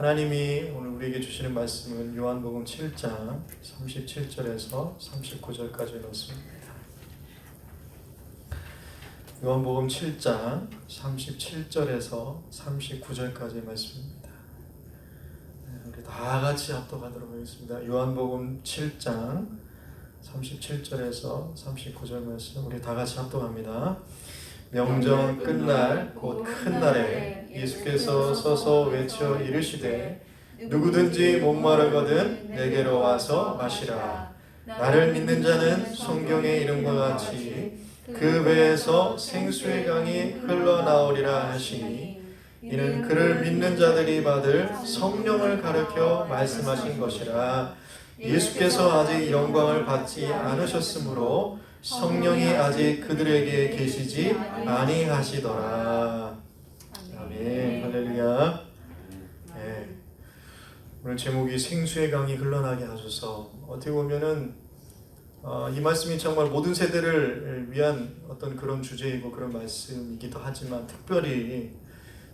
하나님이 오늘 우리에게 주시는 말씀은 요한복음 7장 37절에서 39절까지의 말씀입니다. 요한복음 7장 37절에서 39절까지의 말씀입니다. 우리 다 같이 합독하도록 하겠습니다. 요한복음 7장 37절에서 39절 말씀 우리 다 같이 합독합니다. 명절 끝날 곧 큰 날에 예수께서 서서 외쳐 이르시되 누구든지 목마르거든 내게로 와서 마시라. 나를 믿는 자는 성경의 이름과 같이 그 배에서 생수의 강이 흘러나오리라 하시니 이는 그를 믿는 자들이 받을 성령을 가르쳐 말씀하신 것이라. 예수께서 아직 영광을 받지 않으셨으므로 성령이 아직 그들에게 계시지 아니하시더라. 아멘. 할렐루야. 네. 오늘 제목이 생수의 강이 흘러나게 하소서. 어떻게 보면은 이 말씀이 정말 모든 세대를 위한 어떤 그런 주제이고 그런 말씀이기도 하지만 특별히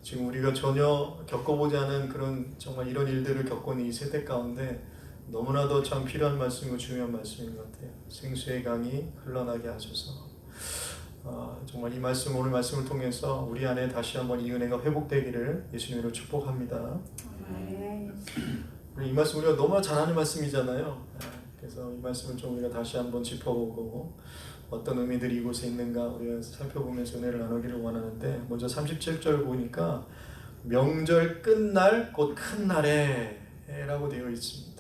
지금 우리가 전혀 겪어보지 않은 그런 정말 이런 일들을 겪은 이 세대 가운데 너무나도 참 필요한 말씀이고 중요한 말씀인 것 같아요. 생수의 강이 흘러나게 하소서. 정말 이 말씀, 오늘 말씀을 통해서 우리 안에 다시 한번 이 은혜가 회복되기를 예수님으로 축복합니다. 이 말씀 우리가 너무나 잘 아는 말씀이잖아요. 그래서 이 말씀을 좀 우리가 다시 한번 짚어보고 어떤 의미들이 이곳에 있는가 우리가 살펴보면서 은혜를 나누기를 원하는데, 먼저 37절 보니까 명절 끝날 곧 큰 날에 라고 되어 있습니다.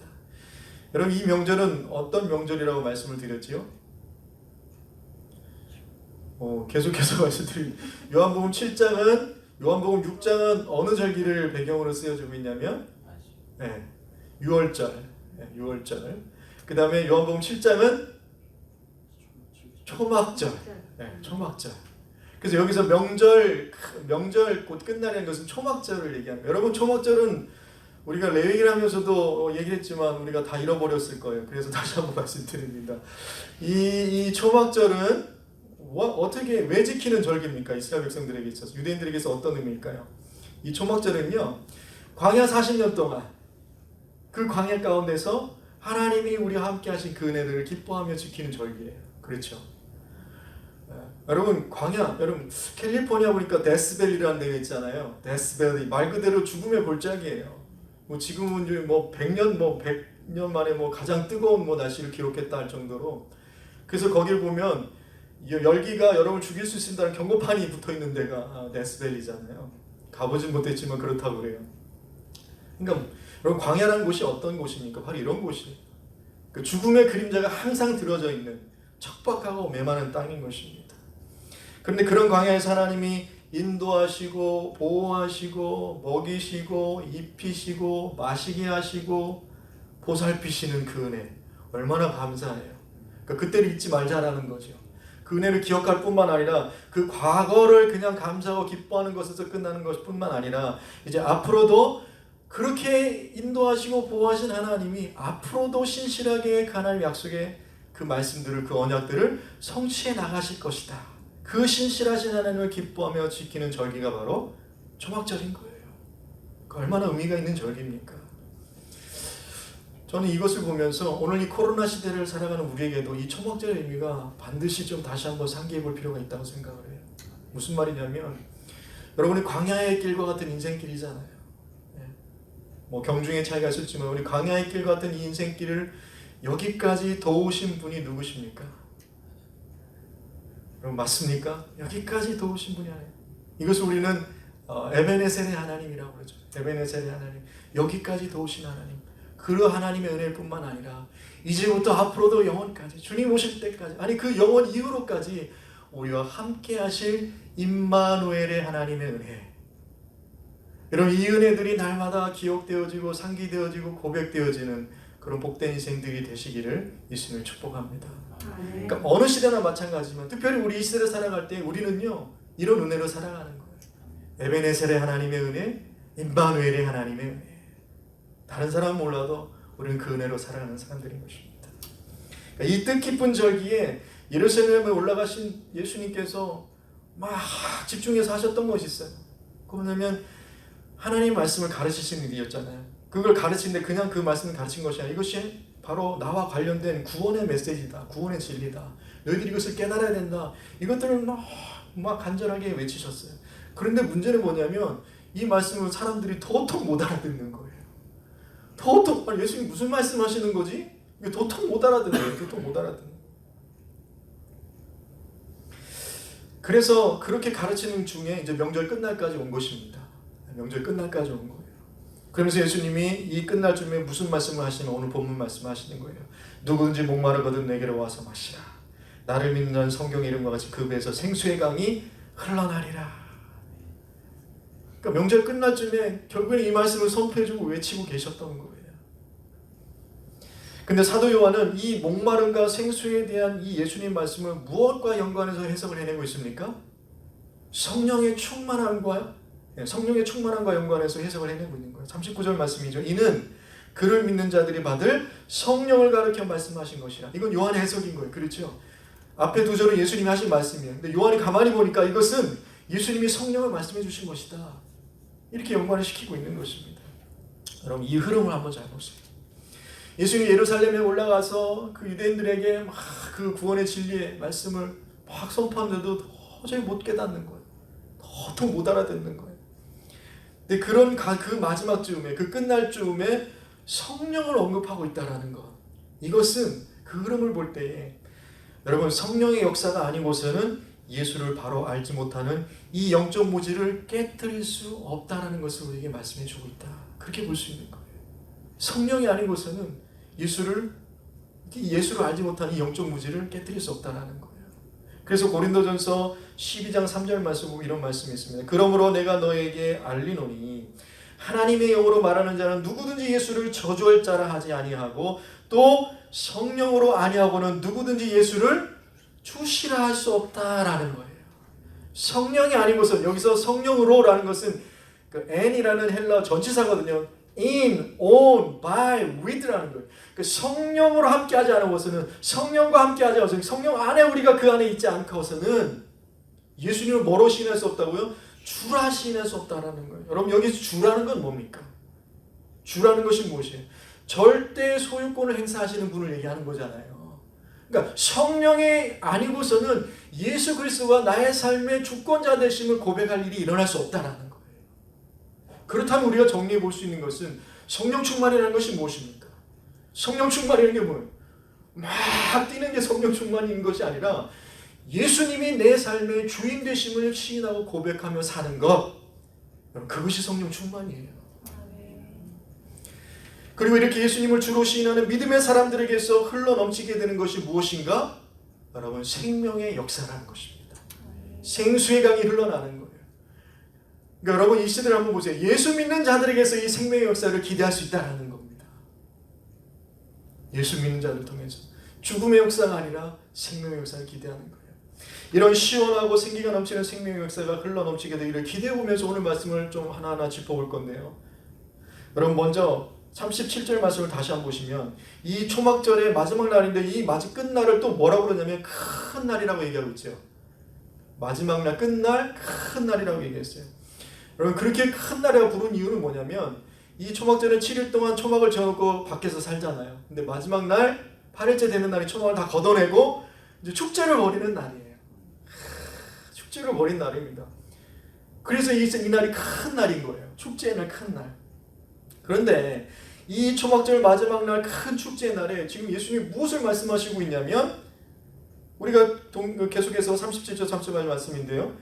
여러분, 이 명절은 어떤 명절이라고 말씀을 드렸지요? 계속해서 말씀드립니다. 요한복음 7장은, 요한복음 6장은 어느 절기를 배경으로 쓰여지고 있냐면 6월절. 그 다음에 요한복음 7장은 초막절. 초막절. 그래서 여기서 명절 곧 끝나는 것은 초막절을 얘기합니다. 여러분, 초막절은 우리가 레위기를 하면서도 얘기했지만 우리가 다 잃어버렸을 거예요. 그래서 다시 한번 말씀드립니다. 이 초막절은 어떻게, 왜 지키는 절기입니까? 이스라엘 백성들에게 있어서, 유대인들에게서 어떤 의미일까요? 이 초막절은요, 광야 40년 동안 그 광야 가운데서 하나님이 우리와 함께 하신 그 은혜들을 기뻐하며 지키는 절기예요. 그렇죠? 여러분, 광야, 여러분 캘리포니아 보니까 데스밸리라는 데가 있잖아요. 데스밸리, 말 그대로 죽음의 골짜기예요. 지금은 100년 만에 가장 뜨거운 날씨를 기록했다 할 정도로. 그래서 거기를 보면 열기가 여러분을 죽일 수 있다는 경고판이 붙어 있는 데가 데스밸리잖아요. 가보진 못했지만 그렇다고 그래요. 그러니까 여러분, 광야라는 곳이 어떤 곳입니까? 바로 이런 곳이에요. 그 죽음의 그림자가 항상 들어져 있는 척박하고 메마른 땅인 것입니다. 그런데 그런 광야에서 하나님이 인도하시고 보호하시고 먹이시고 입히시고 마시게 하시고 보살피시는 그 은혜, 얼마나 감사해요. 그러니까 그때를 잊지 말자라는 거죠. 그 은혜를 기억할 뿐만 아니라 그 과거를 그냥 감사하고 기뻐하는 것에서 끝나는 것뿐만 아니라 이제 앞으로도 그렇게 인도하시고 보호하신 하나님이 앞으로도 신실하게 그 하나님 약속의 그 말씀들을, 그 언약들을 성취해 나가실 것이다. 그 신실하신 하나님을 기뻐하며 지키는 절기가 바로 초막절인 거예요. 얼마나 의미가 있는 절기입니까? 저는 이것을 보면서 오늘 이 코로나 시대를 살아가는 우리에게도 이 초막절의 의미가 반드시 좀 다시 한번 상기해 볼 필요가 있다고 생각을 해요. 무슨 말이냐면, 여러분이 광야의 길과 같은 인생길이잖아요. 경중의 차이가 있었지만 우리 광야의 길 같은 이 인생길을 여기까지 도우신 분이 누구십니까? 여러분, 맞습니까? 여기까지 도우신 분이 아니에요. 이것을 우리는 에베네셀의 하나님이라고 그러죠. 에베네셀의 하나님, 여기까지 도우신 하나님. 그 하나님의 은혜일 뿐만 아니라 이제부터 앞으로도 영원까지, 주님 오실 때까지, 아니 그 영원 이후로까지 우리와 함께 하실 임마누엘의 하나님의 은혜. 여러분, 이 은혜들이 날마다 기억되어지고 상기되어지고 고백되어지는 그런 복된 인생들이 되시기를 예수님을 축복합니다. 그러니까 어느 시대나 마찬가지지만 특별히 우리 이 시대를 살아갈 때 우리는요, 이런 은혜로 살아가는 거예요. 에베네셀의 하나님의 은혜, 임마누엘의 하나님의 은혜. 다른 사람은 몰라도 우리는 그 은혜로 살아가는 사람들인 것입니다. 그러니까 이 뜻깊은 절기에 예루살렘에 올라가신 예수님께서 막 집중해서 하셨던 것이 있어요. 그러냐면 하나님 말씀을 가르치시는 일이었잖아요. 그걸 가르치는데 그냥 그 말씀을 가르친 것이 아니라 이것이 바로 나와 관련된 구원의 메시지다. 구원의 진리다. 너희들이 이것을 깨달아야 된다. 이것들을 막 간절하게 외치셨어요. 그런데 문제는 뭐냐면 이 말씀을 사람들이 도통 못 알아듣는 거예요. 도통 예수님 무슨 말씀하시는 거지? 이게 도통 못 알아듣는 거예요. 도통 못 알아듣는 거예요. 그래서 그렇게 가르치는 중에 이제 명절 끝날까지 온 것입니다. 명절 끝날까지 온 거예요. 그러면서 예수님이 이 끝날 쯤에 무슨 말씀을 하시면 오늘 본문 말씀을 하시는 거예요. 누구든지 목마르거든 내게로 와서 마시라. 나를 믿는 자는 성경의 이름과 같이 그 배에서 생수의 강이 흘러나리라. 그러니까 명절 끝날 쯤에 결국에는 이 말씀을 선포해주고 외치고 계셨던 거예요. 근데 사도 요한은 이 목마름과 생수에 대한 이 예수님 말씀을 무엇과 연관해서 해석을 해내고 있습니까? 성령의 충만함과 연관해서 해석을 해내고 있는 거예요. 39절 말씀이죠. 이는 그를 믿는 자들이 받을 성령을 가르쳐 말씀하신 것이라. 이건 요한의 해석인 거예요. 그렇죠? 앞에 두 절은 예수님이 하신 말씀이에요. 근데 요한이 가만히 보니까 이것은 예수님이 성령을 말씀해 주신 것이다. 이렇게 연관을 시키고 있는 것입니다. 여러분 이 흐름을 한번 잘 보세요. 예수님이 예루살렘에 올라가서 그 유대인들에게 막 그 구원의 진리의 말씀을 막 선포하는데도 도저히 못 깨닫는 거예요. 도통 못 알아듣는 거예요. 근데 그 마지막 즈음에 그 끝날 즈음에 성령을 언급하고 있다라는 것. 이것은 그 흐름을 볼 때에 여러분 성령의 역사가 아니고서는 예수를 바로 알지 못하는 이 영적 무지를 깨뜨릴 수 없다라는 것을 우리에게 말씀해 주고 있다. 그렇게 볼 수 있는 거예요. 성령이 아니고서는 예수를 알지 못하는 이 영적 무지를 깨뜨릴 수 없다라는 거예요. 그래서 고린도전서 12장 3절 말씀 보고 이런 말씀이 있습니다. 그러므로 내가 너에게 알리노니 하나님의 영으로 말하는 자는 누구든지 예수를 저주할 자라 하지 아니하고 또 성령으로 아니하고는 누구든지 예수를 주시라 할 수 없다라는 거예요. 성령이 아니고서 여기서 성령으로라는 것은 그 n이라는 헬라 전치사거든요. in, on, by, with라는 거예요. 그 성령으로 함께하지 않고서는 성령과 함께하지 않고서는 성령 안에 우리가 그 안에 있지 않고서는 예수님을 뭐로 시인할 수 없다고요? 주라 시인할 수 없다라는 거예요. 여러분 여기서 주라는 건 뭡니까? 주라는 것이 무엇이에요? 절대 소유권을 행사하시는 분을 얘기하는 거잖아요. 그러니까 성령이 아니고서는 예수 그리스도가 나의 삶의 주권자 되심을 고백할 일이 일어날 수 없다라는 거예요. 그렇다면 우리가 정리해 볼 수 있는 것은 성령 충만이라는 것이 무엇입니까? 성령 충만이라는 게 뭐예요? 막 뛰는 게 성령 충만인 것이 아니라 예수님이 내 삶의 주인 되심을 시인하고 고백하며 사는 것, 그것이 성령 충만이에요. 그리고 이렇게 예수님을 주로 시인하는 믿음의 사람들에게서 흘러넘치게 되는 것이 무엇인가? 여러분 생명의 역사라는 것입니다. 생수의 강이 흘러나는 거예요. 그러니까 여러분 이 시대를 한번 보세요. 예수 믿는 자들에게서 이 생명의 역사를 기대할 수 있다는 겁니다. 예수 믿는 자들 통해서 죽음의 역사가 아니라 생명의 역사를 기대하는 거예요. 이런 시원하고 생기가 넘치는 생명의 역사가 흘러넘치게 되기를 기대해보면서 오늘 말씀을 좀 하나하나 짚어볼 건데요. 여러분 먼저 37절 말씀을 다시 한번 보시면 이 초막절의 마지막 날인데 이 끝날을 또 뭐라고 그러냐면 큰 날이라고 얘기하고 있죠. 마지막 날 끝날 큰 날이라고 얘기했어요. 여러분 그렇게 큰 날이라고 부른 이유는 뭐냐면 이 초막절은 7일 동안 초막을 지어놓고 밖에서 살잖아요. 근데 마지막 날 8일째 되는 날이 초막을 다 걷어내고 이제 축제를 벌이는 날이에요. 축제를 벌인 날입니다. 그래서 이 날이 큰 날인 거예요. 축제의 날, 큰 날. 그런데 이 초막절 마지막 날 큰 축제의 날에 지금 예수님이 무엇을 말씀하시고 있냐면 우리가 계속해서 37절 30절 말씀인데요.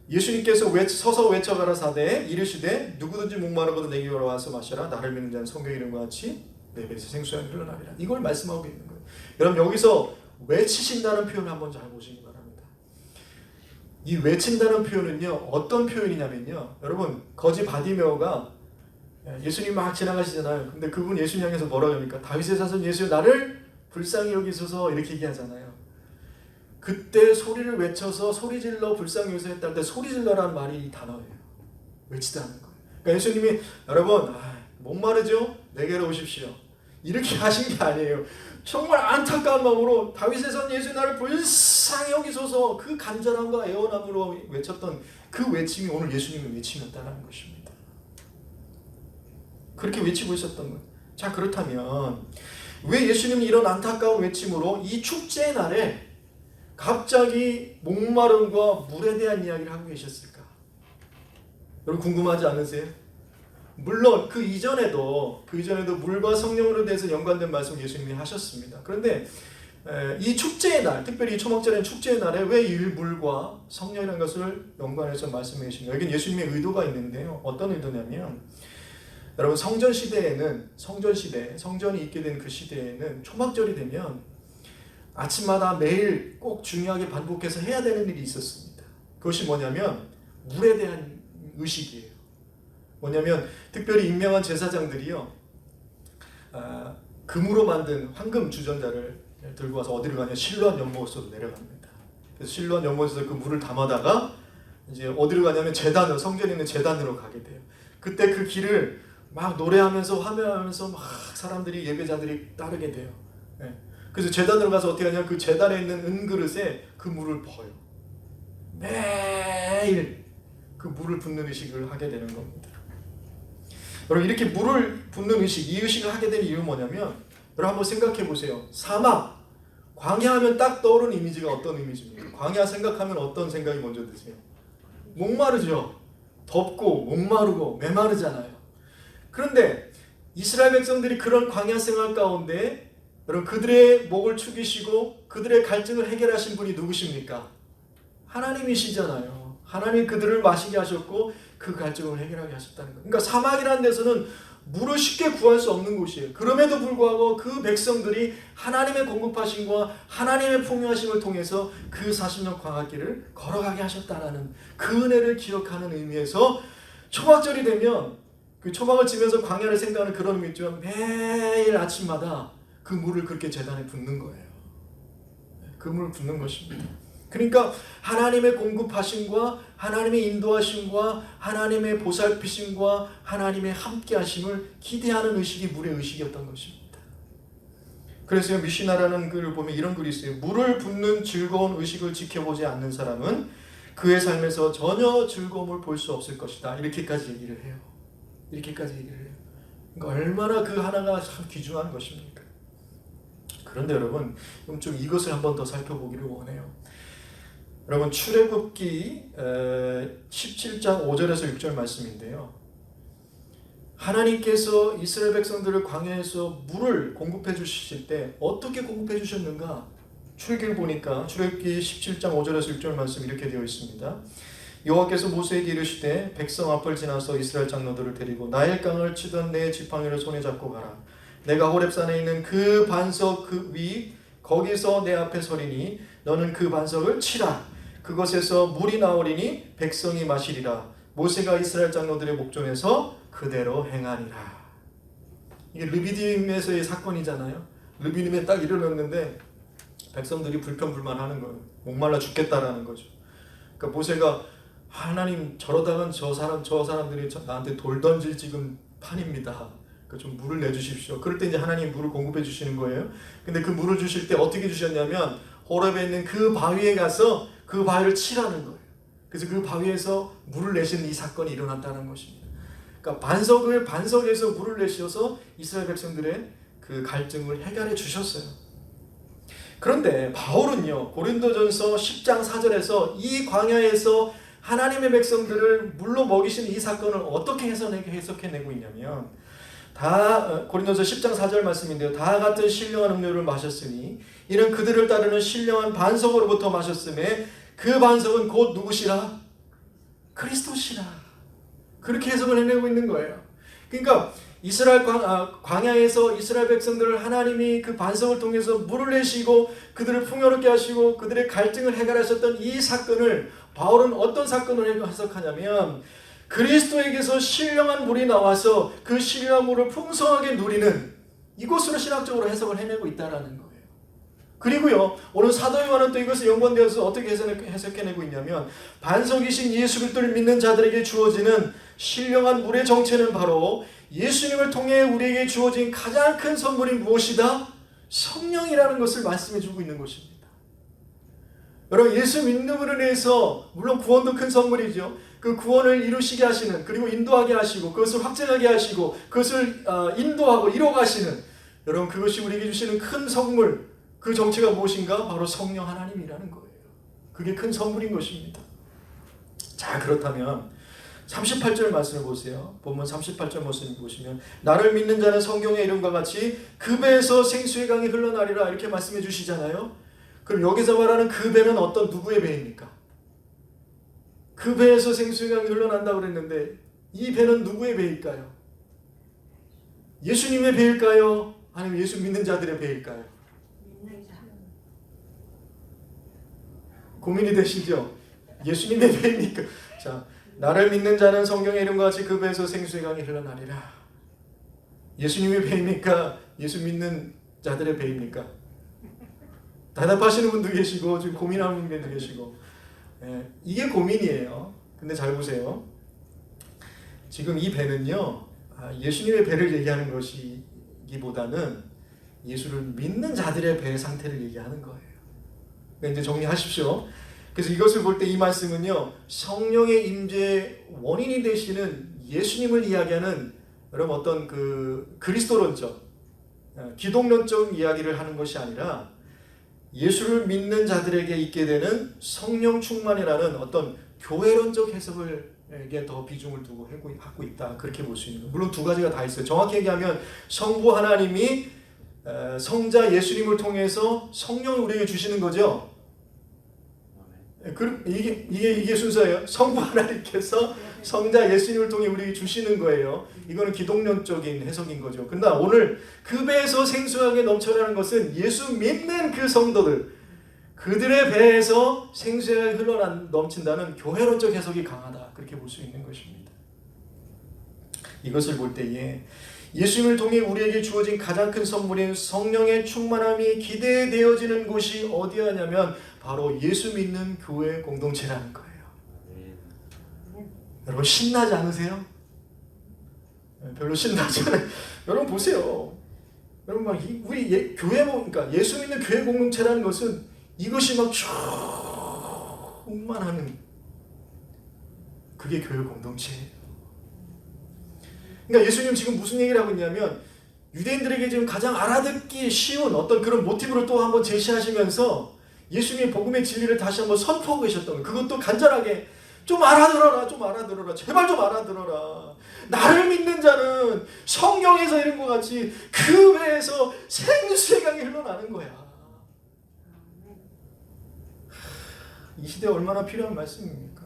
예수님께서 서서 외쳐가라사대 이르시되 누구든지 목마르거든 내게로 와서 마시라. 나를 믿는 자는 성경의 이름과 같이 내 배에서 생수가 흘러나리라. 이걸 말씀하고 있는 거예요. 여러분 여기서 외치신다는 표현을 한번 잘 보시기 바랍니다. 이 외친다는 표현은요 어떤 표현이냐면요. 여러분 거지 바디메오가 예수님 막 지나가시잖아요. 근데 그분 예수님 향해서 뭐라고 합니까? 다윗의 자손 예수 나를 불쌍히 여기소서 이렇게 얘기하잖아요. 그때 소리를 외쳐서 소리질러 불쌍히 여기서 했다 할 때 소리질러라는 말이 이 단어예요. 외치다는 거예요. 그러니까 예수님이 여러분 목마르죠? 내게로 오십시오. 이렇게 하신 게 아니에요. 정말 안타까운 마음으로 다윗의 son 예수 나를 불쌍히 여기소서 그 간절함과 애원함으로 외쳤던 그 외침이 오늘 예수님의 외침이었다는 것입니다. 그렇게 외치고 있었던 거예요. 자, 그렇다면 왜 예수님은 이런 안타까운 외침으로 이 축제의 날에 갑자기 목마름과 물에 대한 이야기를 하고 계셨을까? 여러분 궁금하지 않으세요? 물론 그 이전에도 물과 성령으로 대해서 연관된 말씀 예수님이 하셨습니다. 그런데 이 축제의 날, 특별히 초막절인 축제의 날에 왜 이 물과 성령이라는 것을 연관해서 말씀해 주시는가? 여기는 예수님의 의도가 있는데요. 어떤 의도냐면 여러분 성전이 있게 된 그 시대에는 초막절이 되면 아침마다 매일 꼭 중요하게 반복해서 해야 되는 일이 있었습니다. 그것이 뭐냐면 물에 대한 의식이에요. 뭐냐면 특별히 임명한 제사장들이요, 금으로 만든 황금 주전자를 들고 와서 어디를 가냐, 실로암 연못으로 내려갑니다. 그래서 실로암 연못에서 그 물을 담아다가 이제 어디를 가냐면 제단으로, 성전에 있는 제단으로 가게 돼요. 그때 그 길을 막 노래하면서 화면하면서 막 사람들이, 예배자들이 따르게 돼요. 네. 그래서 제단으로 가서 어떻게 하냐면 그 제단에 있는 은그릇에 그 물을 부어요. 매일 그 물을 붓는 의식을 하게 되는 겁니다. 여러분 이렇게 물을 붓는 의식, 이 의식을 하게 된 이유는 뭐냐면, 여러분 한번 생각해 보세요. 사막, 광야하면 딱 떠오르는 이미지가 어떤 이미지입니까? 광야 생각하면 어떤 생각이 먼저 드세요? 목마르죠. 덥고 목마르고 메마르잖아요. 그런데 이스라엘 백성들이 그런 광야 생활 가운데 여러분 그들의 목을 축이시고 그들의 갈증을 해결하신 분이 누구십니까? 하나님이시잖아요. 하나님이 그들을 마시게 하셨고 그 갈증을 해결하게 하셨다는 거예요. 그러니까 사막이라는 데서는 물을 쉽게 구할 수 없는 곳이에요. 그럼에도 불구하고 그 백성들이 하나님의 공급하심과 하나님의 풍요하심을 통해서 그 40년 광야길을 걸어가게 하셨다는 그 은혜를 기억하는 의미에서 초막절이 되면 그 초막을 지면서 광야를 생각하는 그런 의미 있죠. 매일 아침마다 그 물을 그렇게 제단에 붓는 거예요. 그 물을 붓는 것입니다. 그러니까 하나님의 공급하심과 하나님의 인도하심과 하나님의 보살피심과 하나님의 함께하심을 기대하는 의식이 물의 의식이었던 것입니다. 그래서 미시나라는 글을 보면 이런 글이 있어요. 물을 붓는 즐거운 의식을 지켜보지 않는 사람은 그의 삶에서 전혀 즐거움을 볼 수 없을 것이다. 이렇게까지 얘기를 해요. 그러니까 얼마나 그 하나가 참 귀중한 것입니까? 그런데 여러분 좀 이것을 한번 더 살펴보기를 원해요. 여러분 출애굽기 17장 5절에서 6절 말씀인데요. 하나님께서 이스라엘 백성들을 광야에서 물을 공급해 주실 때 어떻게 공급해 주셨는가? 출애굽기를 보니까 출애굽기 17장 5절에서 6절 말씀 이렇게 되어 있습니다. 여호와께서 모세에게 이르시되 백성 앞을 지나서 이스라엘 장로들을 데리고 나일강을 치던 내 지팡이를 손에 잡고 가라. 내가 호렙산에 있는 그 반석 그 위 거기서 내 앞에 서리니 너는 그 반석을 치라. 그것에서 물이 나오리니 백성이 마시리라. 모세가 이스라엘 장로들의 목전에서 그대로 행하니라. 이게 르비딤에서의 사건이잖아요. 르비딤에 딱 이르렀는데 백성들이 불평불만하는 거예요. 목말라 죽겠다라는 거죠. 그러니까 모세가 하나님 저러다간 저 사람들이 나한테 돌 던질 지금 판입니다. 그러니까 좀 물을 내주십시오. 그럴 때 이제 하나님 물을 공급해 주시는 거예요. 근데 그 물을 주실 때 어떻게 주셨냐면 호렙에 있는 그 바위에 가서 그 바위를 치라는 거예요. 그래서 그 바위에서 물을 내시는 이 사건이 일어났다는 것입니다. 그러니까 반석에서 물을 내셔서 이스라엘 백성들의 그 갈증을 해결해 주셨어요. 그런데 바울은요, 고린도전서 10장 4절에서 이 광야에서 하나님의 백성들을 물로 먹이시는 이 사건을 어떻게 해석해내고 있냐면, 고린도서 10장 4절 말씀인데요. 다 같은 신령한 음료를 마셨으니 이는 그들을 따르는 신령한 반석으로부터 마셨음에 그 반석은 곧 누구시라? 그리스도시라. 그렇게 해석을 해내고 있는 거예요. 그러니까 이스라엘 광야에서 이스라엘 백성들을 하나님이 그 반석을 통해서 물을 내시고 그들을 풍요롭게 하시고 그들의 갈증을 해결하셨던 이 사건을 바울은 어떤 사건을 해석하냐면 그리스도에게서 신령한 물이 나와서 그 신령한 물을 풍성하게 누리는 이것으로 신학적으로 해석을 해내고 있다는 거예요. 그리고요, 오늘 사도 요한은 또 이것을 연관되어서 어떻게 해석해내고 있냐면 반석이신 예수 그리스도를 믿는 자들에게 주어지는 신령한 물의 정체는 바로 예수님을 통해 우리에게 주어진 가장 큰 선물이 무엇이다? 성령이라는 것을 말씀해 주고 있는 것입니다. 여러분 예수 믿음으로 인해서 물론 구원도 큰 선물이죠. 그 구원을 이루시게 하시는, 그리고 인도하게 하시고 그것을 확증하게 하시고 그것을 인도하고 이뤄가시는, 여러분 그것이 우리에게 주시는 큰 선물, 그 정체가 무엇인가? 바로 성령 하나님이라는 거예요. 그게 큰 선물인 것입니다. 자, 그렇다면 38절 말씀을 보세요. 본문 38절 말씀을 보시면 나를 믿는 자는 성경의 이름과 같이 그 배에서 생수의 강이 흘러나리라 이렇게 말씀해 주시잖아요. 그럼 여기서 말하는 그 배는 어떤 누구의 배입니까? 그 배에서 생수의 강이 흘러난다고 그랬는데 이 배는 누구의 배일까요? 예수님의 배일까요? 아니면 예수 믿는 자들의 배일까요? 고민이 되시죠? 예수님의 배입니까? 자, 나를 믿는 자는 성경의 이름과 같이 그 배에서 생수의 강이 흘러나리라. 예수님의 배입니까? 예수 믿는 자들의 배입니까? 대답하시는 분도 계시고 지금 고민하는 분도 계시고, 이게 고민이에요. 근데 잘 보세요. 지금 이 배는요, 예수님의 배를 얘기하는 것이기보다는 예수를 믿는 자들의 배 상태를 얘기하는 거예요. 그러니까 이제 정리하십시오. 그래서 이것을 볼 때 이 말씀은요, 성령의 임재의 원인이 되시는 예수님을 이야기하는 여러분 어떤 그 그리스도론적, 기독론적 이야기를 하는 것이 아니라 예수를 믿는 자들에게 있게 되는 성령 충만이라는 어떤 교회론적 해석을 에게 더 비중을 두고 하고 있다, 그렇게 볼 수 있는 거예요. 물론 두 가지가 다 있어요. 정확히 얘기하면 성부 하나님이 성자 예수님을 통해서 성령을 우리에게 주시는 거죠. 이게 순서예요. 성부 하나님께서 성자 예수님을 통해 우리에게 주시는 거예요. 이거는 기독론적인 해석인 거죠. 그러나 오늘 그 배에서 생수하게 넘쳐나는 것은 예수 믿는 그 성도들, 그들의 배에서 생수가 넘친다는 교회론적 해석이 강하다, 그렇게 볼 수 있는 것입니다. 이것을 볼 때에 예수님을 통해 우리에게 주어진 가장 큰 선물인 성령의 충만함이 기대되어지는 곳이 어디였냐면 바로 예수 믿는 교회 공동체라는 거예요. 여러분 신나지 않으세요? 별로 신나지 않아요. 여러분 보세요. 여러분 막 우리 교회, 그러니까 예수 믿는 교회 공동체라는 것은 이것이 막 충만하는, 그게 교회 공동체예요. 그러니까 예수님 지금 무슨 얘기를 하고 있냐면 유대인들에게 지금 가장 알아듣기 쉬운 어떤 그런 모티브를 또 한번 제시하시면서 예수님의 복음의 진리를 다시 한번 선포하고 계셨던 거예요. 그것도 간절하게 좀 알아들어라, 좀 알아들어라, 제발 좀 알아들어라. 나를 믿는 자는 성경에서 이런 것 같이 그 배에서 생수의 강이 흘러나는 거야. 이 시대에 얼마나 필요한 말씀입니까?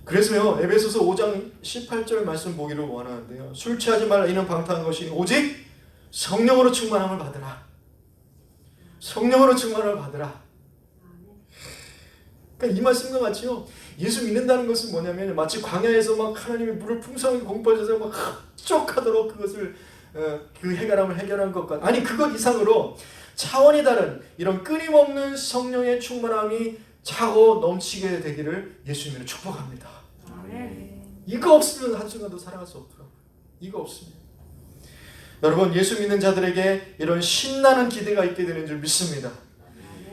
그래서요, 에베소서 5장 18절 말씀 보기를 원하는데요. 술 취하지 말라, 이는 방탕한 것이 오직 성령으로 충만함을 받으라. 성령으로 충만함을 받으라. 그러니까 이 말씀과 같이요, 예수 믿는다는 것은 뭐냐면 마치 광야에서 막 하나님의 물을 풍성하게 공포하셔서 막 흡족하도록 그것을 그 해결함을 해결한 것 같, 아니 그것 이상으로 차원이 다른 이런 끊임없는 성령의 충만함이 차고 넘치게 되기를 예수님으로 축복합니다. 이거 없으면 한순간도 살아갈 수 없더라고요. 이거 없으면. 여러분 예수 믿는 자들에게 이런 신나는 기대가 있게 되는 줄 믿습니다.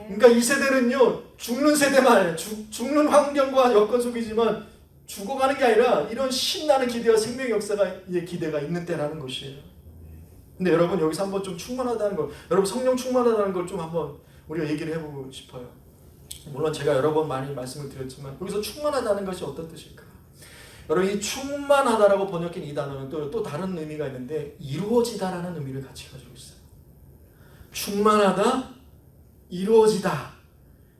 그러니까 이 세대는요, 죽는 세대만 아니에요. 죽는 환경과 여건 속이지만 죽어가는 게 아니라 이런 신나는 기대와 생명의 역사의 기대가 있는 때라는 것이에요. 근데 여러분 여기서 한번 좀 충만하다는 걸, 여러분 성령 충만하다는 걸 좀 한번 우리가 얘기를 해보고 싶어요. 물론 제가 여러 번 많이 말씀을 드렸지만 여기서 충만하다는 것이 어떤 뜻일까? 여러분 이 충만하다라고 번역된 이 단어는 또 다른 의미가 있는데 이루어지다라는 의미를 같이 가지고 있어요. 충만하다, 이루어지다.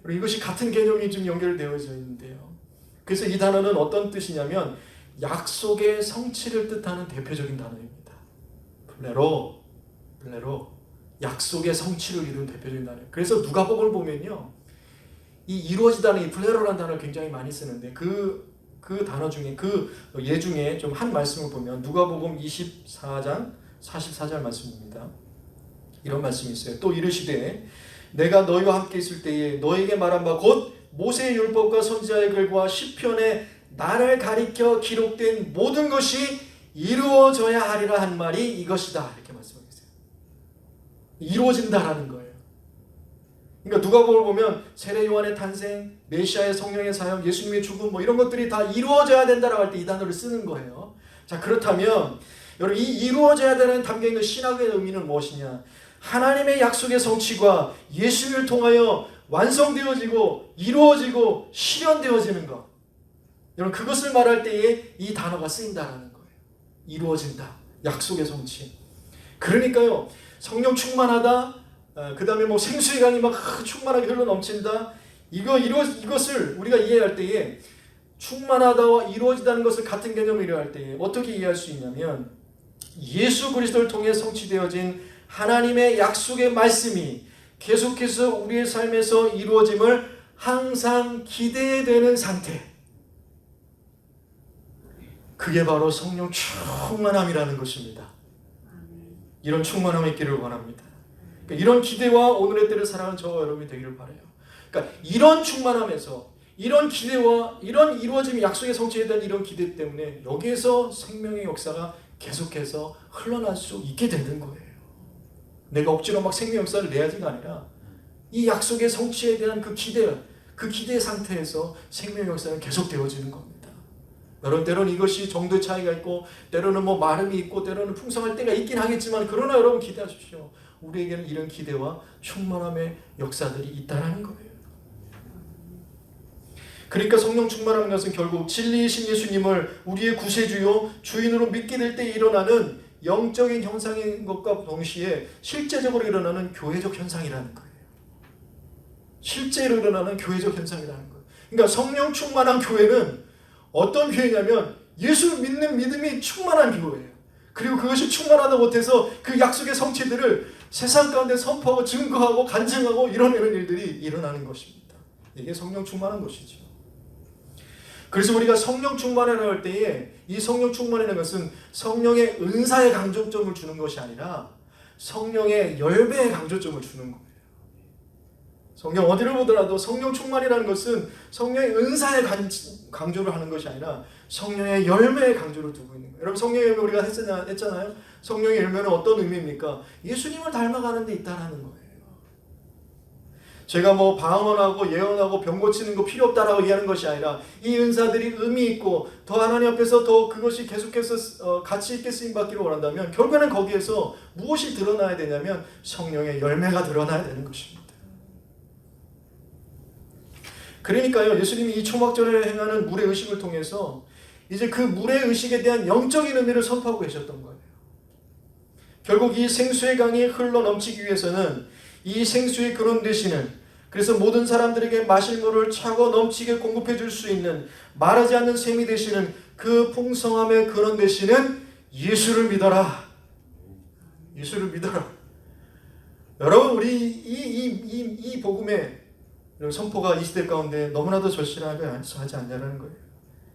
그리고 이것이 같은 개념이 좀 연결되어져 있는데요. 그래서 이 단어는 어떤 뜻이냐면 약속의 성취를 뜻하는 대표적인 단어입니다. 플레로, 약속의 성취를 이루는 대표적인 단어예요. 그래서 누가복음을 보면요, 이 이루어지다는 이 플레로라는 단어를 굉장히 많이 쓰는데 그 단어 중에 그 예 중에 좀 한 말씀을 보면 누가복음 24장 44절 말씀입니다. 이런 말씀이 있어요. 또 이르시되 내가 너희와 함께 있을 때에 너에게 말한 바 곧 모세의 율법과 선지자의 글과 시편에 나를 가리켜 기록된 모든 것이 이루어져야 하리라 한 말이 이것이다. 이렇게 말씀하고 있어요. 이루어진다라는 거예요. 그러니까 누가복음을 보면 세례 요한의 탄생, 메시아의 성령의 사역, 예수님의 죽음 뭐 이런 것들이 다 이루어져야 된다라고 할 때 이 단어를 쓰는 거예요. 자, 그렇다면 여러분 이 이루어져야 되는 담겨 있는 신학의 의미는 무엇이냐? 하나님의 약속의 성취가 예수님을 통하여 완성되어지고 이루어지고 실현되어지는 것. 여러분 그것을 말할 때에 이 단어가 쓰인다라는 거예요. 이루어진다. 약속의 성취. 그러니까요. 성령 충만하다. 그 다음에 뭐 생수의 강이 막 충만하게 흘러 넘친다. 이것을 우리가 이해할 때에 충만하다와 이루어지다는 것을 같은 개념으로 이해할 때에 어떻게 이해할 수 있냐면 예수 그리스도를 통해 성취되어진 하나님의 약속의 말씀이 계속해서 우리의 삶에서 이루어짐을 항상 기대되는 상태. 그게 바로 성령 충만함이라는 것입니다. 이런 충만함이 있기를 원합니다. 그러니까 이런 기대와 오늘의 때를 살아가는 저와 여러분이 되기를 바라요. 그러니까 이런 충만함에서 이런 기대와 이런 이루어짐이 약속의 성취에 대한 이런 기대 때문에 여기에서 생명의 역사가 계속해서 흘러날 수 있게 되는 거예요. 내가 억지로 막 생명 역사를 내야지가 아니라 이 약속의 성취에 대한 그 기대의 상태에서 생명 역사는 계속 되어지는 겁니다. 여러분 때로는 이것이 정도의 차이가 있고 때로는 뭐 마름이 있고 때로는 풍성할 때가 있긴 하겠지만 그러나 여러분 기대하십시오. 우리에게는 이런 기대와 충만함의 역사들이 있다는 거예요. 그러니까 성령 충만한 것은 결국 진리이신 예수님을 우리의 구세주요 주인으로 믿게 될 때 일어나는 영적인 현상인 것과 동시에 실제적으로 일어나는 교회적 현상이라는 거예요. 실제로 일어나는 교회적 현상이라는 거예요. 그러니까 성령 충만한 교회는 어떤 교회냐면 예수 믿는 믿음이 충만한 교회예요. 그리고 그것이 충만하다 못해서 그 약속의 성취들을 세상 가운데 선포하고 증거하고 간증하고 이뤄내는 일들이 일어나는 것입니다. 이게 성령 충만한 것이죠. 그래서 우리가 성령 충만이라고 할 때에 이 성령 충만이라는 것은 성령의 은사의 강조점을 주는 것이 아니라 성령의 열매의 강조점을 주는 거예요. 성경 어디를 보더라도 성령 충만이라는 것은 성령의 은사의 강조를 하는 것이 아니라 성령의 열매의 강조를 두고 있는 거예요. 여러분 성령의 열매 우리가 했잖아요. 성령의 열매는 어떤 의미입니까? 예수님을 닮아가는 데 있다는 거예요. 제가 뭐 방언하고 예언하고 병 고치는 거 필요 없다라고 얘기하는 것이 아니라 이 은사들이 의미 있고 더 하나님 앞에서 더 그것이 계속해서 가치 있게 쓰임 받기를 원한다면 결국에는 거기에서 무엇이 드러나야 되냐면 성령의 열매가 드러나야 되는 것입니다. 그러니까요 예수님이 이 초막절에 행하는 물의 의식을 통해서 이제 그 물의 의식에 대한 영적인 의미를 선포하고 계셨던 거예요. 결국 이 생수의 강이 흘러 넘치기 위해서는 이 생수의 근원 되시는 그래서 모든 사람들에게 마실 물을 차고 넘치게 공급해 줄 수 있는 마르지 않는 샘이 되시는 그 풍성함의 근원 되시는 예수를 믿어라. 예수를 믿어라. 여러분 우리 이 복음의 선포가 이 시대 가운데 너무나도 절실하지 않냐는 거예요.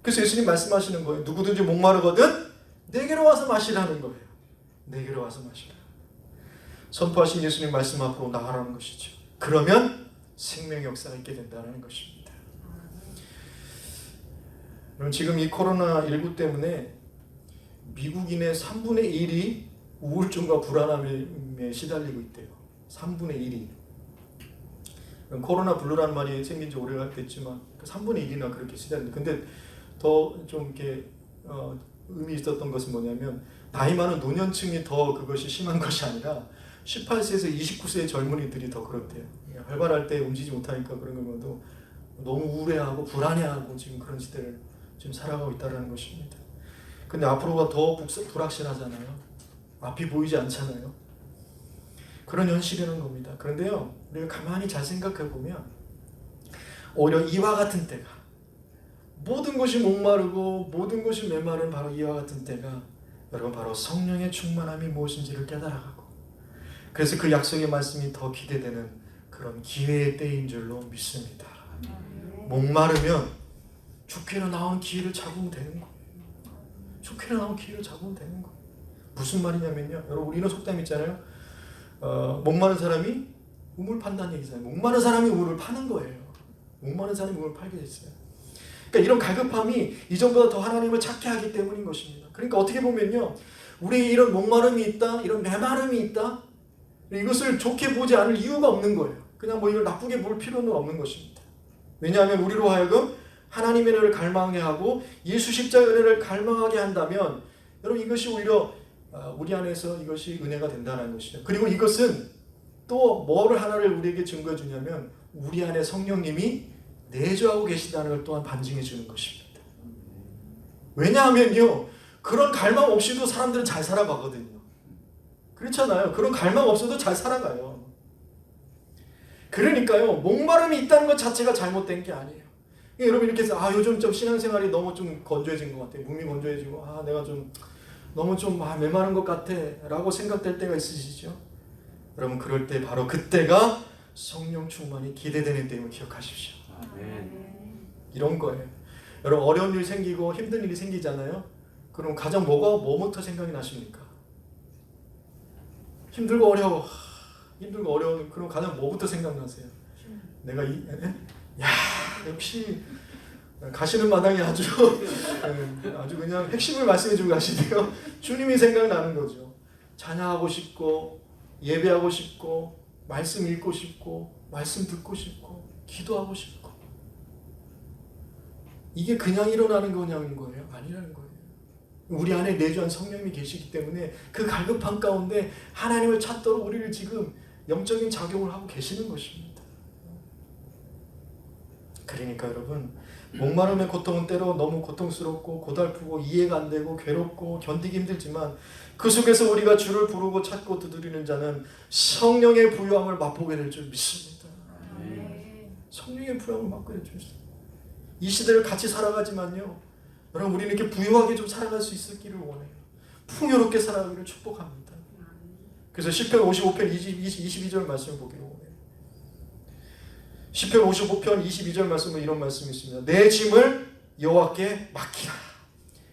그래서 예수님 말씀하시는 거예요. 누구든지 목마르거든 내게로 와서 마시라는 거예요. 내게로 와서 마시라. 선포하신 예수님 말씀 앞으로 나아가는 것이죠. 그러면 생명의 역사가 있게 된다는 것입니다. 여러분 지금 이 코로나19 때문에 미국인의 3분의 1이 우울증과 불안함에 시달리고 있대요. 3분의 1이. 코로나 블루라는 말이 생긴 지 오래가 됐지만 3분의 1이나 그렇게 시달린다. 근데 더 좀 이렇게 의미 있었던 것은 뭐냐면 나이 많은 노년층이 더 그것이 심한 것이 아니라 18세에서 29세의 젊은이들이 더 그렇대요. 활발할 때 움직이지 못하니까 그런 것도 너무 우울해하고 불안해하고 지금 그런 시대를 지금 살아가고 있다는 것입니다. 근데 앞으로가 더 불확실하잖아요. 앞이 보이지 않잖아요. 그런 현실이라는 겁니다. 그런데요, 우리가 가만히 잘 생각해 보면 오히려 이와 같은 때가 모든 것이 목마르고 모든 것이 메마른 바로 이와 같은 때가 여러분 바로 성령의 충만함이 무엇인지를 깨달아가고 그래서 그 약속의 말씀이 더 기대되는 그런 기회의 때인 줄로 믿습니다. 목마르면 주께로 나온 기회를 잡으면 되는 거예요. 주께로 나온 기회를 잡으면 되는 거예요. 무슨 말이냐면요. 여러분 우리는 속담 있잖아요. 목마른 사람이 우물 판다는 얘기잖아요. 목마른 사람이 우물을 파는 거예요. 목마른 사람이 우물을 팔게 됐어요. 그러니까 이런 갈급함이 이전보다 더 하나님을 찾게 하기 때문인 것입니다. 그러니까 어떻게 보면요. 우리의 이런 목마름이 있다. 이런 메마름이 있다. 이것을 좋게 보지 않을 이유가 없는 거예요. 그냥 뭐 이걸 나쁘게 볼 필요는 없는 것입니다. 왜냐하면 우리로 하여금 하나님의 은혜를 갈망하게 하고 예수 십자가의 은혜를 갈망하게 한다면 여러분 이것이 오히려 우리 안에서 이것이 은혜가 된다는 것이죠. 그리고 이것은 또 뭐를 하나를 우리에게 증거해 주냐면 우리 안에 성령님이 내주하고 계시다는 걸 또한 반증해 주는 것입니다. 왜냐하면요, 그런 갈망 없이도 사람들은 잘 살아가거든요. 그렇잖아요. 그런 갈망 없어도 잘 살아가요. 그러니까요, 목마름이 있다는 것 자체가 잘못된 게 아니에요. 여러분 이렇게 해서 요즘 좀 신앙생활이 너무 좀 건조해진 것 같아요. 몸이 건조해지고 내가 좀 너무 좀 메마른 것 같아 라고 생각될 때가 있으시죠? 여러분 그럴 때 바로 그때가 성령 충만이 기대되는 때임을 기억하십시오. 아멘. 이런 거예요. 여러분 어려운 일 생기고 힘든 일이 생기잖아요. 그럼 가장 뭐부터 생각이 나십니까? 힘들고 어려운 그럼 가장 뭐부터 생각나세요? 내가 역시 가시는 마당에 아주 그냥 핵심을 말씀해주고 가시네요. 주님이 생각나는 거죠. 찬양하고 싶고 예배하고 싶고 말씀 읽고 싶고 말씀 듣고 싶고 기도하고 싶고 이게 그냥 일어나는 거냐는 아니라는 거예요. 우리 안에 내주한 성령님이 계시기 때문에 그 갈급함 가운데 하나님을 찾도록 우리를 지금 영적인 작용을 하고 계시는 것입니다. 그러니까 여러분 목마름의 고통은 때로 너무 고통스럽고 고달프고 이해가 안 되고 괴롭고 견디기 힘들지만 그 속에서 우리가 주를 부르고 찾고 두드리는 자는 성령의 부요함을 맛보게 될 줄 믿습니다. 성령의 부요함을 맛보게 될 줄 믿습니다. 이 시대를 같이 살아가지만요, 여러분 우리는 이렇게 부유하게 좀 살아갈 수 있기를 원해요. 풍요롭게 살아가기를 축복합니다. 그래서 시편 55편 22절 말씀을 보기를 원해요. 시편 55편 22절 말씀은 이런 말씀이 있습니다. 내 짐을 여호와께 맡기라.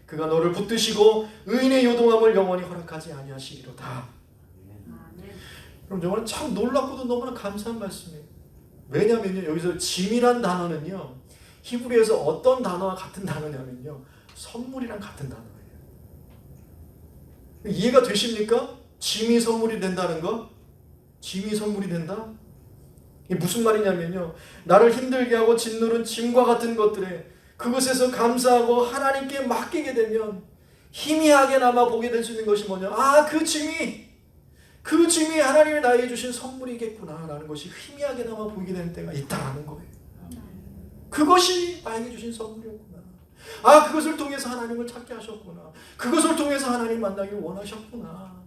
그가 너를 붙드시고 의인의 요동함을 영원히 허락하지 아니하시리로다. 그럼 저는 참 놀랍고도 너무나 감사한 말씀이에요. 왜냐하면요, 여기서 짐이란 단어는요, 히브리에서 어떤 단어와 같은 단어냐면요, 선물이랑 같은 단어예요. 이해가 되십니까? 짐이 선물이 된다는 거? 짐이 선물이 된다? 이게 무슨 말이냐면요, 나를 힘들게 하고 짓누른 짐과 같은 것들에 그것에서 감사하고 하나님께 맡기게 되면 희미하게나마 보게 될 수 있는 것이 뭐냐? 그 짐이 하나님이 나에게 주신 선물이겠구나 라는 것이 희미하게나마 보이게 되는 때가 있다는 거예요. 그것이 나에게 주신 선물이었구나. 그것을 통해서 하나님을 찾게 하셨구나. 그것을 통해서 하나님 만나기를 원하셨구나.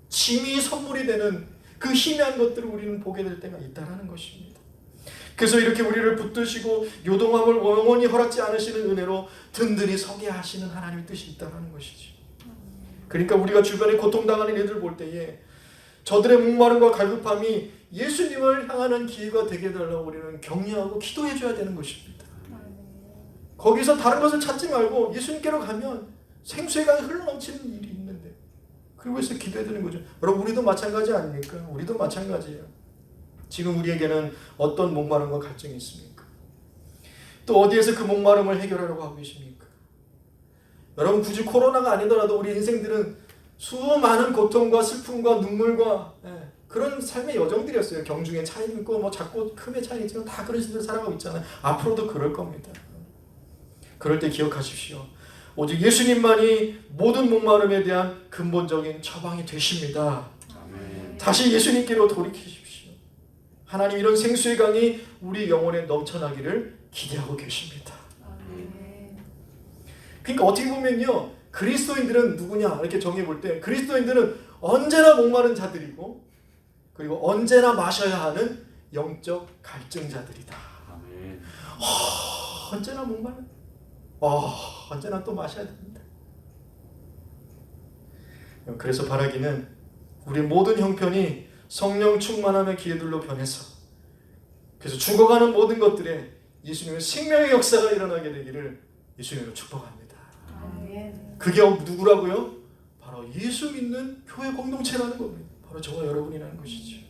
짐이 선물이 되는 그 희미한 것들을 우리는 보게 될 때가 있다는 것입니다. 그래서 이렇게 우리를 붙드시고 요동함을 영원히 허락지 않으시는 은혜로 든든히 서게 하시는 하나님의 뜻이 있다는 것이죠. 그러니까 우리가 주변에 고통당하는 이들 볼 때에 저들의 목마름과 갈급함이 예수님을 향하는 기회가 되게 해달라고 우리는 격려하고 기도해줘야 되는 것입니다. 거기서 다른 것을 찾지 말고 예수님께로 가면 생수의 강이 흘러넘치는 일이 있는데 그리고 해서 기도해드리는 거죠. 여러분 우리도 마찬가지 아닙니까? 우리도 마찬가지예요. 지금 우리에게는 어떤 목마름과 갈증이 있습니까? 또 어디에서 그 목마름을 해결하려고 하고 계십니까? 여러분 굳이 코로나가 아니더라도 우리 인생들은 수많은 고통과 슬픔과 눈물과 그런 삶의 여정들이었어요. 경중의 차이 있고 뭐 작고 큼의 차이 있지만 다 그런 시대를 살아가고 있잖아요. 앞으로도 그럴 겁니다. 그럴 때 기억하십시오. 오직 예수님만이 모든 목마름에 대한 근본적인 처방이 되십니다. 아멘. 다시 예수님께로 돌이키십시오. 하나님 이런 생수의 강이 우리 영혼에 넘쳐나기를 기대하고 계십니다. 아멘. 그러니까 어떻게 보면요, 그리스도인들은 누구냐 이렇게 정해볼 때 그리스도인들은 언제나 목마른 자들이고 그리고 언제나 마셔야 하는 영적 갈증자들이다. 아멘. 언제나 목마른, 언제나 또 마셔야 됩니다. 그래서 바라기는 우리 모든 형편이 성령 충만함의 기회들로 변해서 그래서 죽어가는 모든 것들에 예수님의 생명의 역사가 일어나게 되기를 예수님으로 축복합니다. 아멘. 그게 누구라고요? 바로 예수 믿는 교회 공동체라는 겁니다. 바로 저와 여러분이라는 것이죠.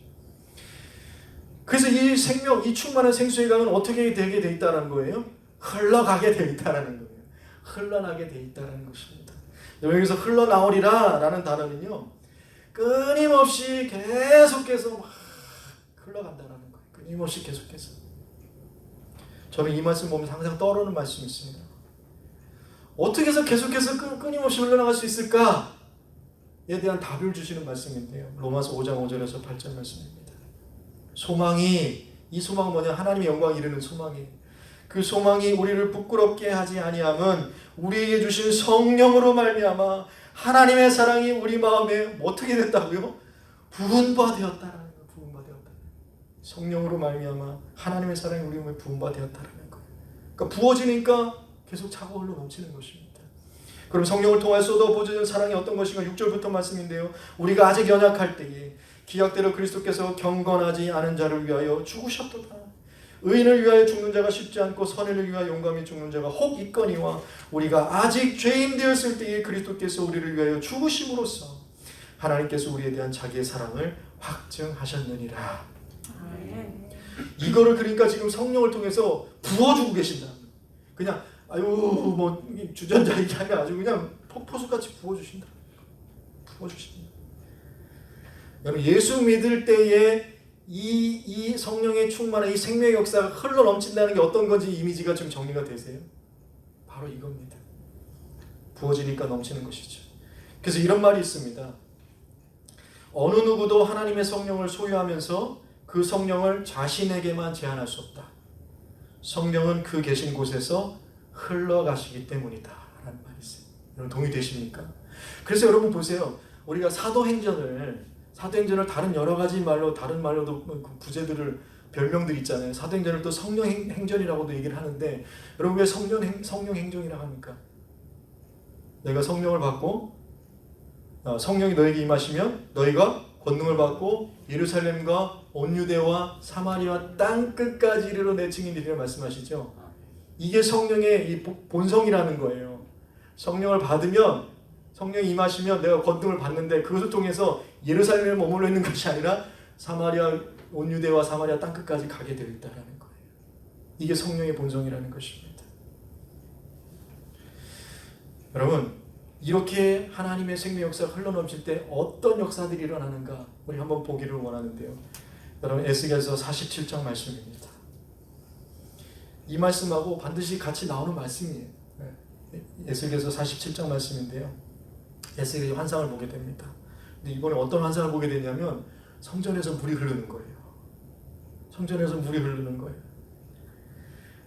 그래서 이 생명, 이 충만한 생수의 강은 어떻게 되게 돼 있다는 거예요? 흘러가게 돼 있다는 거예요. 흘러나게 돼 있다는 것입니다. 여기서 흘러나오리라 라는 단어는요, 끊임없이 계속해서 막 흘러간다는 거예요. 끊임없이 계속해서. 저는 이 말씀 보면서 항상 떠오르는 말씀이 있습니다. 어떻게 해서 계속해서 끊임없이 흘러나갈 수 있을까에 대한 답을 주시는 말씀인데요. 로마서 5장 5절에서 8절 말씀입니다. 소망이, 이 소망은 뭐냐? 하나님의 영광 이루는 소망이에요. 그 소망이 우리를 부끄럽게 하지 아니함은 우리에게 주신 성령으로 말미암아 하나님의 사랑이 우리 마음에 어떻게 됐다고요? 부은 바 되었다라는 거예요. 부은 바 되었다. 성령으로 말미암아 하나님의 사랑이 우리 마음에 부은 바 되었다라는 거예요. 그러니까 부어지니까 계속 차고 흘러 넘치는 것입니다. 그럼 성령을 통해 쏟아 부어지는 사랑이 어떤 것인가? 6절부터 말씀인데요. 우리가 아직 연약할 때에 기약대로 그리스도께서 경건하지 않은 자를 위하여 죽으셨도다. 의인을 위하여 죽는 자가 쉽지 않고 선인을 위하여 용감히 죽는 자가 혹 있거니와 우리가 아직 죄인 되었을 때에 그리스도께서 우리를 위하여 죽으심으로써 하나님께서 우리에 대한 자기의 사랑을 확증하셨느니라. 이거를 그러니까 지금 성령을 통해서 부어주고 계신다. 그냥 아유 뭐 주전자 얘기하면 아주 그냥 폭포수같이 부어주신다. 부어주신다. 여러분 예수 믿을 때에 이 성령의 충만한 이 생명의 역사가 흘러 넘친다는 게 어떤 건지 이미지가 좀 정리가 되세요? 바로 이겁니다. 부어지니까 넘치는 것이죠. 그래서 이런 말이 있습니다. 어느 누구도 하나님의 성령을 소유하면서 그 성령을 자신에게만 제한할 수 없다. 성령은 그 계신 곳에서 흘러가시기 때문이다 라는 말이 있어요. 여러분 동의되십니까? 그래서 여러분 보세요. 우리가 사도행전을 다른 여러 가지 말로 다른 말로도 부제들을 별명들 있잖아요. 사도행전을 또 성령행전이라고도 얘기를 하는데 여러분 왜 성령행전이라고 합니까? 너희가 성령을 받고 성령이 너에게 임하시면 너희가 권능을 받고 예루살렘과 온 유대와 사마리아 땅 끝까지 이르러 내 증인이라 말씀하시죠. 이게 성령의 이 본성이라는 거예요. 성령을 받으면 성령이 임하시면 내가 권능을 받는데 그것을 통해서 예루살렘에 머물러 있는 것이 아니라 사마리아 온 유대와 사마리아 땅 끝까지 가게 되어 있다라는 거예요. 이게 성령의 본성이라는 것입니다. 여러분 이렇게 하나님의 생명 역사가 흘러넘칠 때 어떤 역사들이 일어나는가 우리 한번 보기를 원하는데요. 여러분 에스겔서 47장 말씀입니다. 이 말씀하고 반드시 같이 나오는 말씀이에요. 에스겔서 47장 말씀인데요. 에스겔이 환상을 보게 됩니다. 근데 이번에 어떤 환상을 보게 되냐면 성전에서 물이 흐르는 거예요. 성전에서 물이 흐르는 거예요.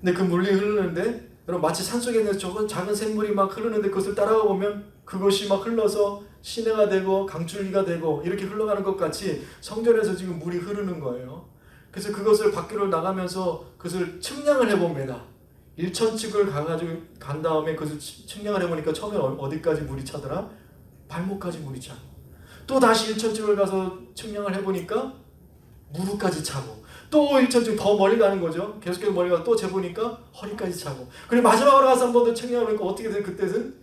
근데 그 물이 흐르는데 여러분 마치 산속에 있는 작은 샘물이 막 흐르는데 그것을 따라가 보면 그것이 막 흘러서 시내가 되고 강줄기가 되고 이렇게 흘러가는 것 같이 성전에서 지금 물이 흐르는 거예요. 그래서 그것을 밖으로 나가면서 그것을 측량을 해봅니다. 1,000측을 간 다음에 그것을 측량을 해보니까 처음에 어디까지 물이 차더라? 발목까지 물이 차고 또 다시 1,000측을 가서 측량을 해보니까 무릎까지 차고 또 1,000층 더 멀리 가는 거죠. 계속해서 멀리 가서 또 재보니까 허리까지 차고 그리고 마지막으로 가서 한 번 더 측량해보니까 어떻게 된 그때는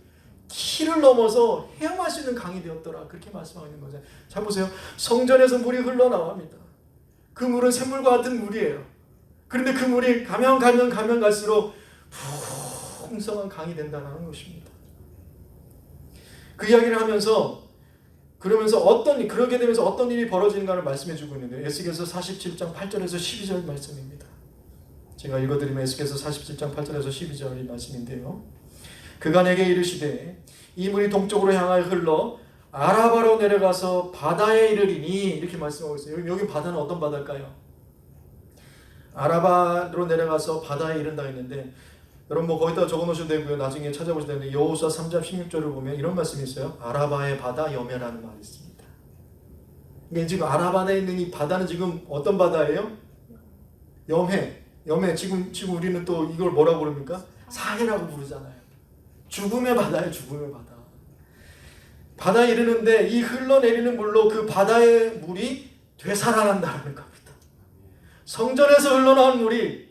키를 넘어서 헤엄할 수 있는 강이 되었더라. 그렇게 말씀하고 있는 거죠. 잘 보세요. 성전에서 물이 흘러나옵니다. 그 물은 샘물과 같은 물이에요. 그런데 그 물이 가면 갈수록 풍성한 강이 된다는 것입니다. 그 이야기를 하면서 그러게 되면서 어떤 일이 벌어지는가를 말씀해주고 있는데요. 에스겔서 47장 8절에서 12절 말씀입니다. 제가 읽어드리면 에스겔서 47장 8절에서 12절 말씀인데요. 그가 내게 이르시되 이 물이 동쪽으로 향하여 흘러 아라바로 내려가서 바다에 이르리니 이렇게 말씀하고 있어요. 여기 바다는 어떤 바다일까요? 아라바로 내려가서 바다에 이른다 했는데 여러분 뭐 거기다 적어놓으셔도 되고요. 나중에 찾아보셔도 되는데 여호수아 3장 16절을 보면 이런 말씀이 있어요. 아라바의 바다 여매라는 말이 있습니다. 이게 지금 아라바에 있는 이 바다는 지금 어떤 바다예요? 여매. 지금 우리는 또 이걸 뭐라고 부릅니까? 사해라고 부르잖아요. 죽음의 바다예요. 죽음의 바다. 바다에 이르는데 이 흘러내리는 물로 그 바다의 물이 되살아난다는 겁니다. 성전에서 흘러나온 물이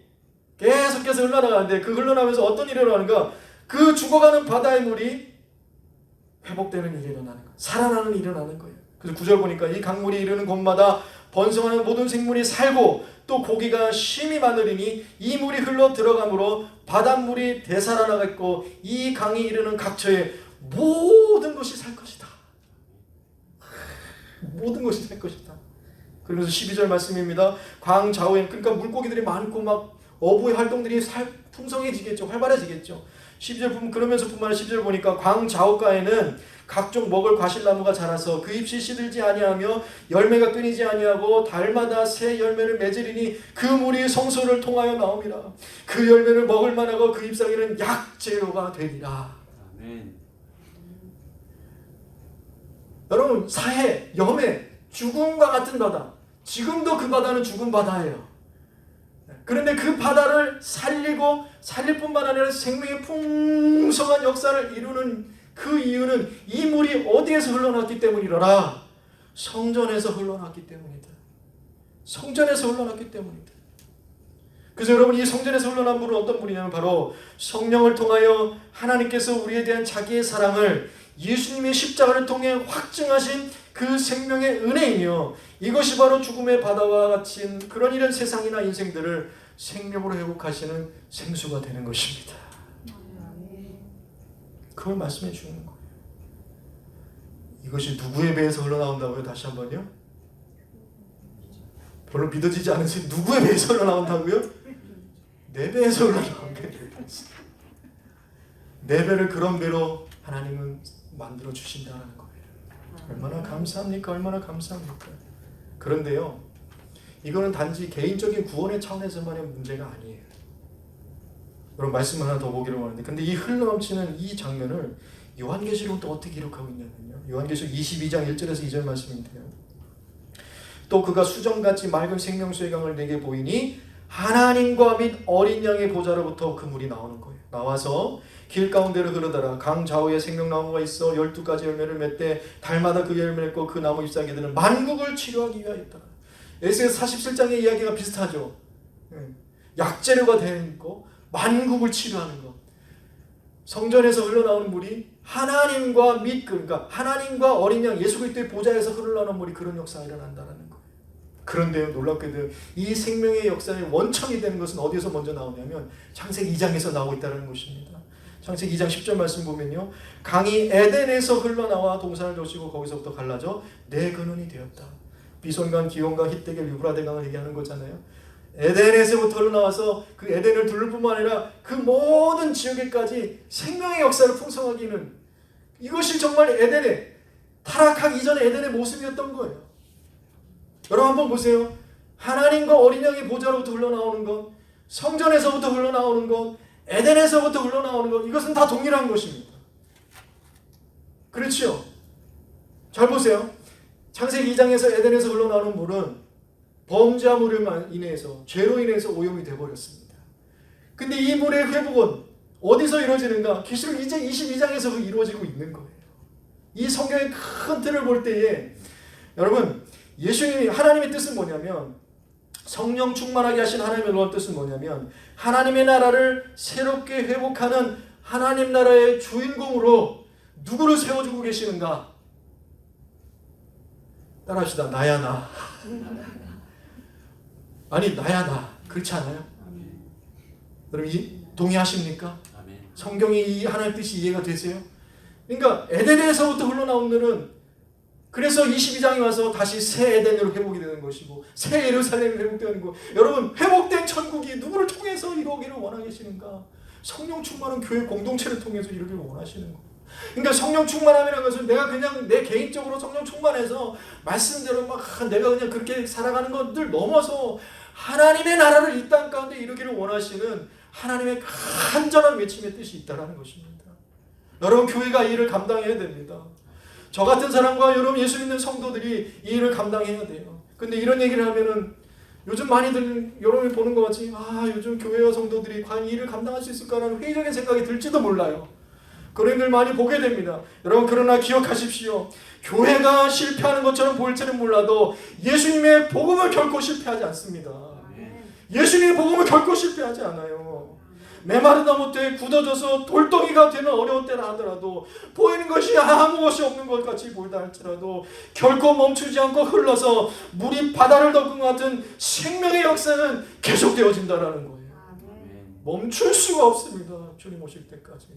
계속해서 흘러나가는데 그 흘러나면서 어떤 일이 일어나는가? 그 죽어가는 바다의 물이 회복되는 일이 일어나는 거예요. 살아나는 일이 일어나는 거예요. 그래서 9절 보니까 이 강물이 이르는 곳마다 번성하는 모든 생물이 살고 또 고기가 쉼이 많으리니 이 물이 흘러 들어가므로 바닷물이 되살아나겠고 이 강이 이르는 각처에 모든 것이 살 것이다. 모든 것이 살 것이다. 그러면서 12절 말씀입니다. 광 좌우에 그러니까 물고기들이 많고 막 어부의 활동들이 풍성해지겠죠. 활발해지겠죠. 12절 보면 그러면서 뿐만 아니라 12절 보니까 광 좌우가에는 각종 먹을 과실나무가 자라서 그 잎이 시들지 아니하며 열매가 끊이지 아니하고 달마다 새 열매를 맺으리니 그 물이 성소를 통하여 나옵니다. 그 열매를 먹을 만하고 그 잎사귀는 약재료가 되리라. 아멘. 여러분 사해, 염해, 죽음과 같은 바다. 지금도 그 바다는 죽은 바다예요. 그런데 그 바다를 살리고 살릴 뿐만 아니라 생명의 풍성한 역사를 이루는 그 이유는 이 물이 어디에서 흘러났기 때문이라. 성전에서 흘러났기 때문이다. 성전에서 흘러났기 때문이다. 그래서 여러분 이 성전에서 흘러난 물은 어떤 물이냐면 바로 성령을 통하여 하나님께서 우리에 대한 자기의 사랑을 예수님의 십자가를 통해 확증하신 그 생명의 은혜이며 이것이 바로 죽음의 바다와 같은 그런 이런 세상이나 인생들을 생명으로 회복하시는 생수가 되는 것입니다. 그걸 말씀해 주는 거예요. 이것이 누구의 배에서 흘러나온다고요? 다시 한번요. 별로 믿어지지 않으세요? 누구의 배에서 흘러나온다고요? 내 배에서 흘러나온 배. 내 배를 그런 배로 하나님은 만들어 주신다는 거예요. 얼마나 감사합니까? 얼마나 감사합니까? 그런데요, 이거는 단지 개인적인 구원의 차원에서만의 문제가 아니에요. 여러분 말씀 하나 더 보기로 하는데, 근데 이 흘러넘치는 이 장면을 요한계시록은 또 어떻게 기록하고 있냐면요. 요한계시록 22장 1절에서 2절 말씀인데요. 또 그가 수정같이 맑은 생명수의 강을 내게 보이니 하나님과 및 어린 양의 보좌로부터 그 물이 나오는 거예요. 나와서 길 가운데로 흐르더라. 강 좌우에 생명나무가 있어 12가지 열매를 맺되 달마다 그 열매를 맺고 그 나무 잎사귀들은 만국을 치료하기 위하였다. 에스겔 47장의 이야기가 비슷하죠. 약재료가 되는 거, 만국을 치료하는 것. 성전에서 흘러나오는 물이 하나님과 및 그러니까 하나님과 어린 양 예수 그리스도의 보좌에서 흘러나오는 물이 그런 역사가 일어난다는 거예요. 그런데요, 놀랍게도 이 생명의 역사의 원천이 되는 것은 어디서 먼저 나오냐면 창세기 2장에서 나오고 있다는 것입니다. 창세기 2장 10절 말씀 보면요, 강이 에덴에서 흘러나와 동산을 덮치고 거기서부터 갈라져 네 근원이 되었다. 비손강, 기온강, 히데겔, 유브라데 강을 얘기하는 거잖아요. 에덴에서부터 흘러나와서 그 에덴을 둘러 뿐만 아니라 그 모든 지역에까지 생명의 역사를 풍성하기는 이것이 정말 에덴의 타락하기 이전의 에덴의 모습이었던 거예요. 여러분 한번 보세요. 하나님과 어린 양의 보좌로부터 흘러나오는 것, 성전에서부터 흘러나오는 것, 에덴에서부터 흘러나오는 것, 이것은 다 동일한 것입니다. 그렇죠? 잘 보세요. 창세기 2장에서 에덴에서 흘러나오는 물은 범죄함으로 인해서 죄로 인해서 오염이 되어버렸습니다. 근데 이 물의 회복은 어디서 이루어지는가? 계시록 이제 22장에서 이루어지고 있는 거예요. 이 성경의 큰 틀을 볼 때에 여러분 예수님이 하나님의 뜻은 뭐냐면 성령 충만하게 하신 하나님의 놀라운 뜻은 뭐냐면 하나님의 나라를 새롭게 회복하는 하나님 나라의 주인공으로 누구를 세워주고 계시는가? 따라합시다. 나야 나. 아니 나야 나. 그렇지 않아요? 여러분 동의하십니까? 성경이 이 하나님의 뜻이 이해가 되세요? 그러니까 에덴에서부터 흘러나온 물은 그래서 22장에 와서 다시 새 에덴으로 회복이 되는 것이고 새 예루살렘이 회복되는 거. 여러분 회복된 천국이 누구를 통해서 이루기를 원하 계시는가? 성령 충만한 교회 공동체를 통해서 이루기를 원하시는 거예요. 그러니까 성령 충만함이라는 것은 내가 그냥 내 개인적으로 성령 충만해서 말씀대로 막 내가 그냥 그렇게 살아가는 것들 넘어서 하나님의 나라를 이 땅 가운데 이루기를 원하시는 하나님의 간절한 외침의 뜻이 있다는 것입니다. 여러분 교회가 이 일을 감당해야 됩니다. 저 같은 사람과 여러분 예수 믿는 성도들이 이 일을 감당해야 돼요. 근데 이런 얘기를 하면은 요즘 많이들 여러분이 보는 것 같이 요즘 교회와 성도들이 과연 이 일을 감당할 수 있을까라는 회의적인 생각이 들지도 몰라요. 그런 일을 많이 보게 됩니다. 여러분 그러나 기억하십시오. 교회가 실패하는 것처럼 보일지는 몰라도 예수님의 복음은 결코 실패하지 않습니다. 예수님의 복음은 결코 실패하지 않아요. 메마른 나무때에 굳어져서 돌덩이가 되는 어려운 때라 하더라도 보이는 것이 아무 것이 없는 것 같이 보이다 할지라도 결코 멈추지 않고 흘러서 물이 바다를 덮은 것 같은 생명의 역사는 계속되어진다라는 거예요. 멈출 수가 없습니다. 주님 오실 때까지.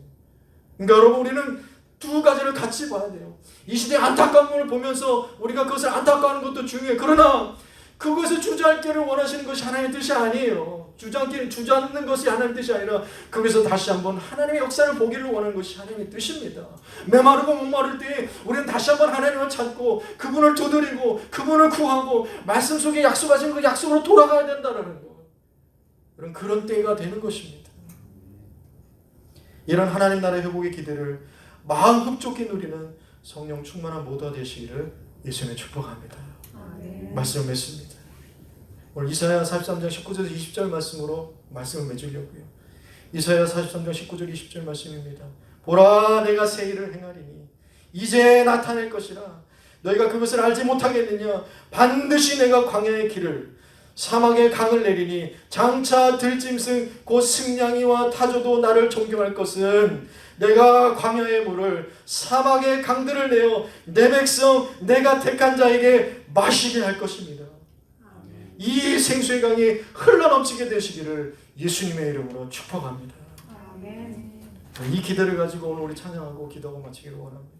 그러니까 여러분 우리는 두 가지를 같이 봐야 돼요. 이 시대의 안타까움을 보면서 우리가 그것을 안타까워하는 것도 중요해요. 그러나 그것을 주저앉기를 원하시는 것이 하나님의 뜻이 아니에요. 주저앉는 것이 하나님의 뜻이 아니라 거기서 다시 한번 하나님의 역사를 보기를 원하는 것이 하나님의 뜻입니다. 메마르고 목마를 때 우리는 다시 한번 하나님을 찾고 그분을 두드리고 그분을 구하고 말씀 속에 약속하신 그 약속으로 돌아가야 된다는 것. 그런 때가 되는 것입니다. 이런 하나님 나라의 회복의 기대를 마음 흡족히 누리는 성령 충만한 모두가 되시기를 예수님의 축복합니다. 말씀을 맺습니다. 오늘 이사야 43장 19절에서 20절 말씀으로 말씀을 맺으려고요. 이사야 43장 19절 20절 말씀입니다. 보라 내가 새 일을 행하리니 이제 나타낼 것이라 너희가 그것을 알지 못하겠느냐. 반드시 내가 광야의 길을 사막의 강을 내리니 장차 들짐승 곧 승냥이와 타조도 나를 존경할 것은 내가 광야의 물을 사막의 강들을 내어 내 백성 내가 택한 자에게 마시게 할 것입니다. 이 생수의 강이 흘러넘치게 되시기를 예수님의 이름으로 축복합니다. 이 기대를 가지고 오늘 우리 찬양하고 기도하고 마치기를 원합니다.